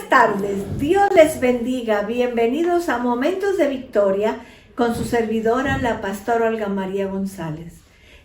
Buenas tardes, Dios les bendiga, bienvenidos a Momentos de Victoria con su servidora, la pastora Olga María González.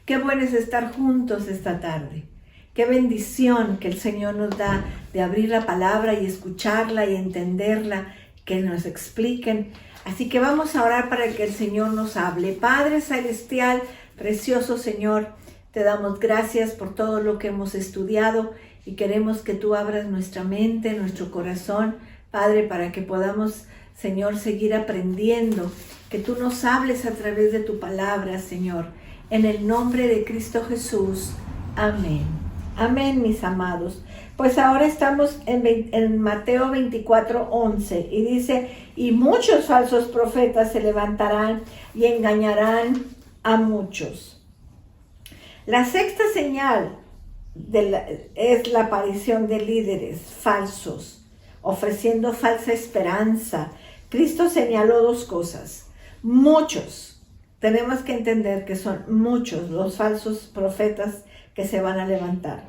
Qué bueno es estar juntos esta tarde, qué bendición que el Señor nos da de abrir la palabra y escucharla y entenderla, que nos expliquen. Así que vamos a orar para que el Señor nos hable. Padre Celestial, precioso Señor, te damos gracias por todo lo que hemos estudiado y queremos que tú abras nuestra mente, nuestro corazón, Padre, para que podamos, Señor, seguir aprendiendo, que tú nos hables a través de tu palabra, Señor, en el nombre de Cristo Jesús. Amén. Amén, mis amados. Pues ahora estamos en Mateo 24:11 y dice, y muchos falsos profetas se levantarán y engañarán a muchos. La sexta señal es la aparición de líderes falsos, ofreciendo falsa esperanza. Cristo señaló dos cosas. Muchos, tenemos que entender que son muchos los falsos profetas que se van a levantar.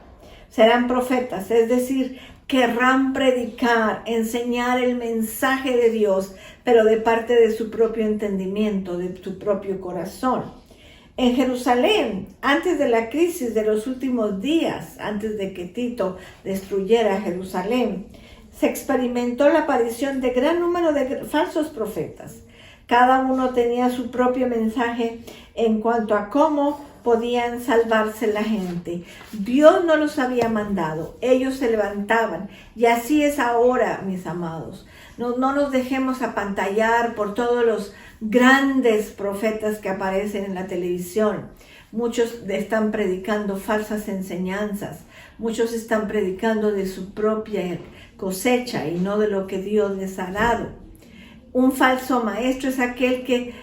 Serán profetas, es decir, querrán predicar, enseñar el mensaje de Dios, pero de parte de su propio entendimiento, de su propio corazón. En Jerusalén, antes de la crisis de los últimos días, antes de que Tito destruyera Jerusalén, se experimentó la aparición de gran número de falsos profetas. Cada uno tenía su propio mensaje en cuanto a cómo podían salvarse la gente. Dios no los había mandado, ellos se levantaban. Y así es ahora, mis amados. No nos dejemos apantallar por todos los grandes profetas que aparecen en la televisión. Muchos están predicando falsas enseñanzas. Muchos están predicando de su propia cosecha y no de lo que Dios les ha dado. Un falso maestro es aquel que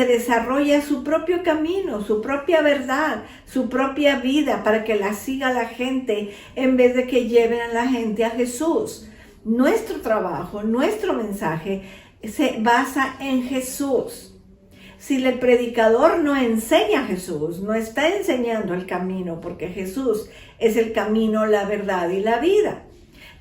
desarrolla su propio camino, su propia verdad, su propia vida para que la siga la gente en vez de que lleven a la gente a Jesús. Nuestro trabajo, nuestro mensaje se basa en Jesús. Si el predicador no enseña a Jesús, no está enseñando el camino, porque Jesús es el camino, la verdad y la vida.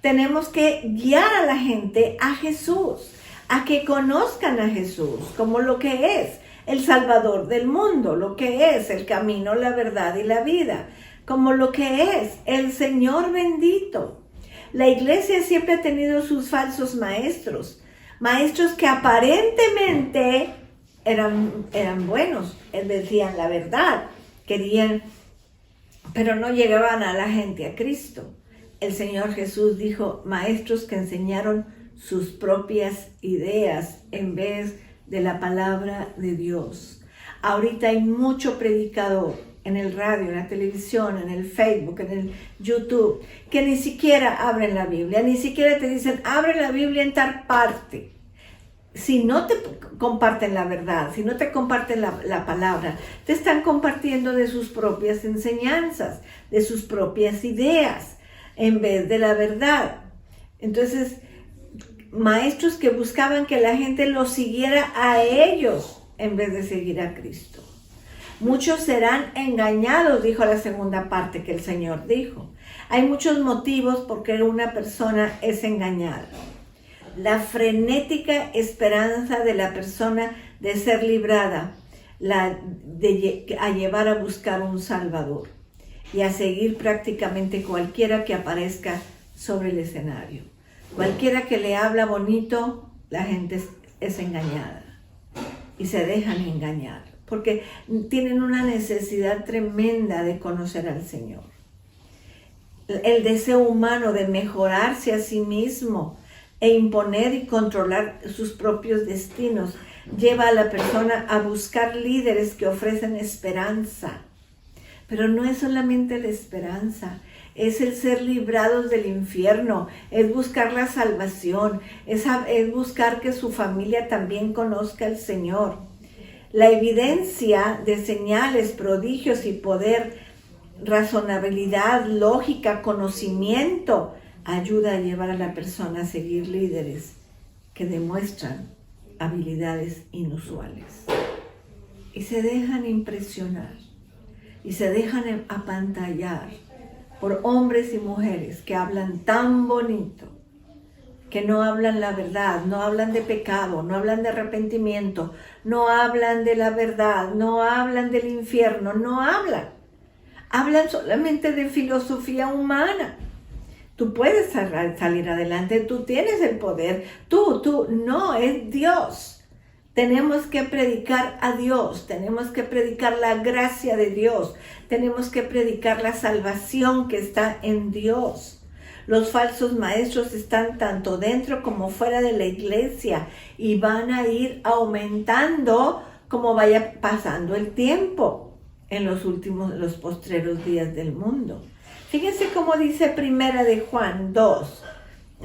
Tenemos que guiar a la gente a Jesús, a que conozcan a Jesús como lo que es el Salvador del mundo, lo que es el camino, la verdad y la vida, como lo que es el Señor bendito. La iglesia siempre ha tenido sus falsos maestros, maestros que aparentemente eran buenos, decían la verdad, pero no llegaban a la gente a Cristo. El Señor Jesús dijo, maestros que enseñaron sus propias ideas en vez de la palabra de Dios. Ahorita hay mucho predicador en el radio, en la televisión, en el Facebook, en el YouTube, que ni siquiera abren la Biblia, ni siquiera te dicen, abre la Biblia en tal parte. Si no te comparten la verdad, si no te comparten la palabra, te están compartiendo de sus propias enseñanzas, de sus propias ideas, en vez de la verdad. Entonces, maestros que buscaban que la gente los siguiera a ellos en vez de seguir a Cristo. Muchos serán engañados, dijo la segunda parte que el Señor dijo. Hay muchos motivos por qué una persona es engañada. La frenética esperanza de la persona de ser librada, a llevar a buscar un Salvador y a seguir prácticamente cualquiera que aparezca sobre el escenario. Cualquiera que le habla bonito, la gente es engañada y se dejan engañar porque tienen una necesidad tremenda de conocer al Señor. El deseo humano de mejorarse a sí mismo e imponer y controlar sus propios destinos lleva a la persona a buscar líderes que ofrecen esperanza. Pero no es solamente la esperanza, es el ser librados del infierno, es buscar la salvación, es buscar que su familia también conozca al Señor. La evidencia de señales, prodigios y poder, razonabilidad, lógica, conocimiento, ayuda a llevar a la persona a seguir líderes que demuestran habilidades inusuales. Y se dejan impresionar y se dejan apantallar por hombres y mujeres que hablan tan bonito, que no hablan la verdad, no hablan de pecado, no hablan de arrepentimiento, no hablan de la verdad, no hablan del infierno, no hablan. Hablan solamente de filosofía humana. Tú puedes salir adelante, tú tienes el poder, no, es Dios. Tenemos que predicar a Dios, tenemos que predicar la gracia de Dios, tenemos que predicar la salvación que está en Dios. Los falsos maestros están tanto dentro como fuera de la iglesia y van a ir aumentando como vaya pasando el tiempo en los postreros días del mundo. Fíjense cómo dice Primera de Juan 2,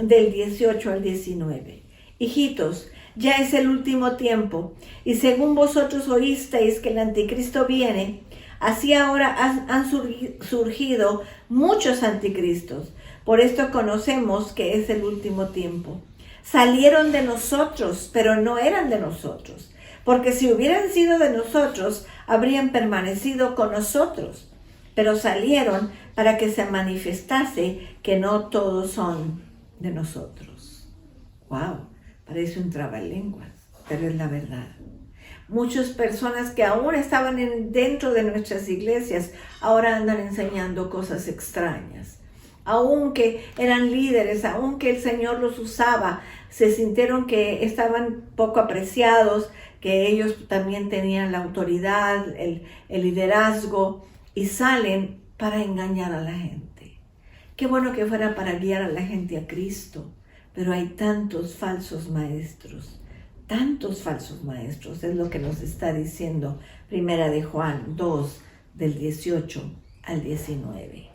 del 18 al 19. Hijitos, ya es el último tiempo, y según vosotros oísteis que el anticristo viene, así ahora han surgido muchos anticristos. Por esto conocemos que es el último tiempo. Salieron de nosotros, pero no eran de nosotros, porque si hubieran sido de nosotros, habrían permanecido con nosotros. Pero salieron para que se manifestase que no todos son de nosotros. ¡Wow! Parece un trabalenguas, pero es la verdad. Muchas personas que aún estaban dentro de nuestras iglesias, ahora andan enseñando cosas extrañas. Aunque eran líderes, aunque el Señor los usaba, se sintieron que estaban poco apreciados, que ellos también tenían la autoridad, el liderazgo, y salen para engañar a la gente. Qué bueno que fuera para guiar a la gente a Cristo, pero hay tantos falsos maestros, es lo que nos está diciendo Primera de Juan 2, del 18 al 19.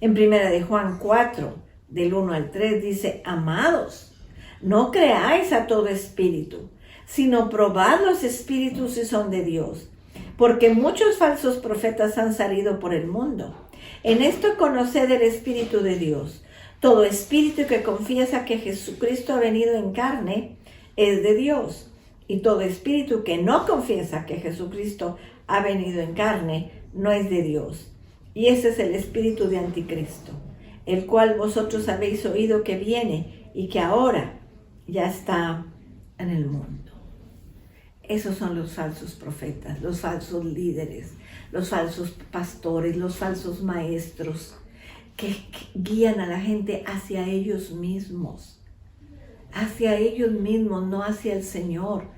En Primera de Juan 4, del 1 al 3, dice: amados, no creáis a todo espíritu, sino probad los espíritus si son de Dios, porque muchos falsos profetas han salido por el mundo. En esto conoced el Espíritu de Dios. Todo espíritu que confiesa que Jesucristo ha venido en carne es de Dios. Y todo espíritu que no confiesa que Jesucristo ha venido en carne no es de Dios. Y ese es el espíritu de anticristo, el cual vosotros habéis oído que viene y que ahora ya está en el mundo. Esos son los falsos profetas, los falsos líderes, los falsos pastores, los falsos maestros que guían a la gente hacia ellos mismos, no hacia el Señor.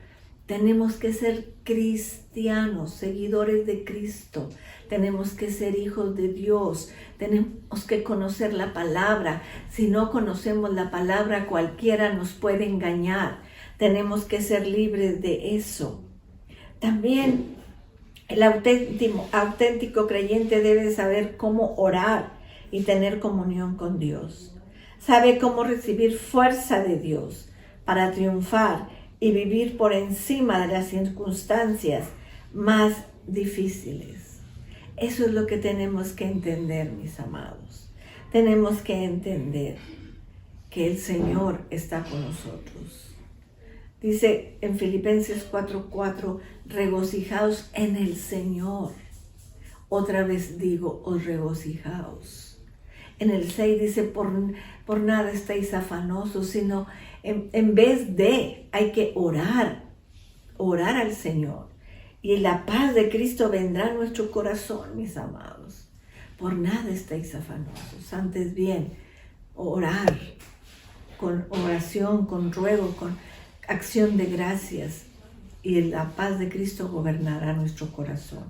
Tenemos que ser cristianos, seguidores de Cristo. Tenemos que ser hijos de Dios. Tenemos que conocer la palabra. Si no conocemos la palabra, cualquiera nos puede engañar. Tenemos que ser libres de eso. También el auténtico creyente debe saber cómo orar y tener comunión con Dios. Sabe cómo recibir fuerza de Dios para triunfar y vivir por encima de las circunstancias más difíciles. Eso es lo que tenemos que entender, mis amados. Tenemos que entender que el Señor está con nosotros. Dice en Filipenses 4:4, regocijaos en el Señor. Otra vez digo, os regocijaos. En el 6 dice, por nada estáis afanosos, sino en vez de, hay que orar al Señor. Y la paz de Cristo vendrá a nuestro corazón, mis amados. Por nada estáis afanosos, antes bien, orar, con oración, con ruego, con acción de gracias, y la paz de Cristo gobernará nuestro corazón.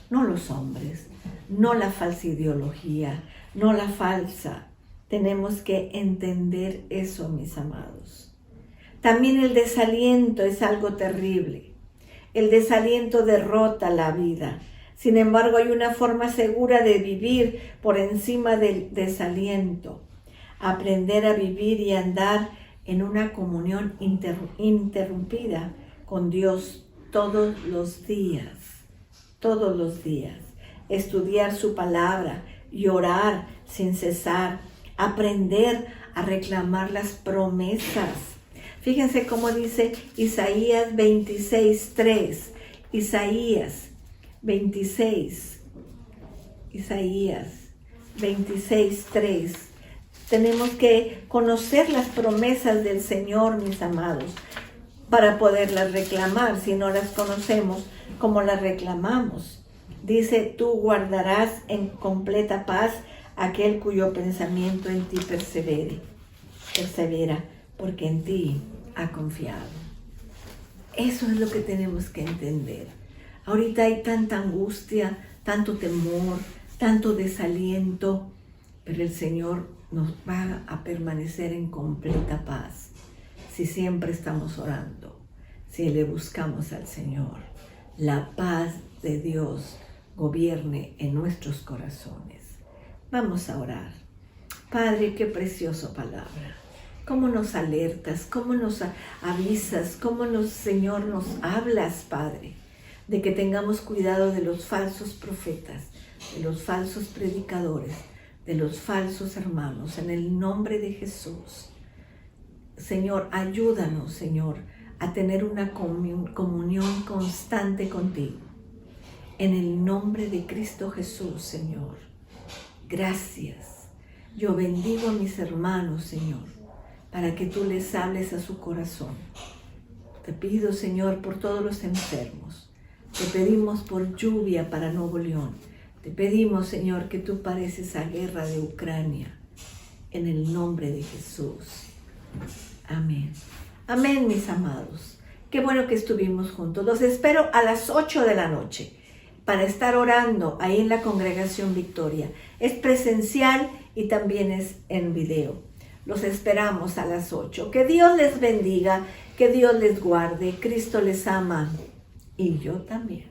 No los hombres, no la falsa ideología, no la falsa. Tenemos que entender eso, mis amados. También el desaliento es algo terrible. El desaliento derrota la vida. Sin embargo, hay una forma segura de vivir por encima del desaliento. Aprender a vivir y andar en una comunión ininterrumpida con Dios todos los días. Estudiar su palabra y orar sin cesar. Aprender a reclamar las promesas. Fíjense cómo dice Isaías 26:3. Isaías 26:3. Tenemos que conocer las promesas del Señor, mis amados, para poderlas reclamar. Si no las conocemos, ¿cómo las reclamamos? Dice, tú guardarás en completa paz aquel cuyo pensamiento en ti persevera, porque en ti ha confiado. Eso es lo que tenemos que entender. Ahorita hay tanta angustia, tanto temor, tanto desaliento, pero el Señor nos va a permanecer en completa paz si siempre estamos orando, si le buscamos al Señor. La paz de Dios gobierne en nuestros corazones. Vamos a orar. Padre, qué preciosa palabra. Cómo nos alertas, cómo nos avisas, cómo Señor, nos hablas, Padre, de que tengamos cuidado de los falsos profetas, de los falsos predicadores, de los falsos hermanos, en el nombre de Jesús. Señor, ayúdanos, Señor, a tener una comunión constante contigo. En el nombre de Cristo Jesús, Señor. Gracias. Yo bendigo a mis hermanos, Señor, para que tú les hables a su corazón. Te pido, Señor, por todos los enfermos. Te pedimos por lluvia para Nuevo León. Te pedimos, Señor, que tú pares esa guerra de Ucrania. En el nombre de Jesús. Amén. Amén, mis amados. Qué bueno que estuvimos juntos. Los espero a las 8 de la noche para estar orando ahí en la Congregación Victoria. Es presencial y también es en video. Los esperamos a las 8. Que Dios les bendiga, que Dios les guarde. Cristo les ama y yo también.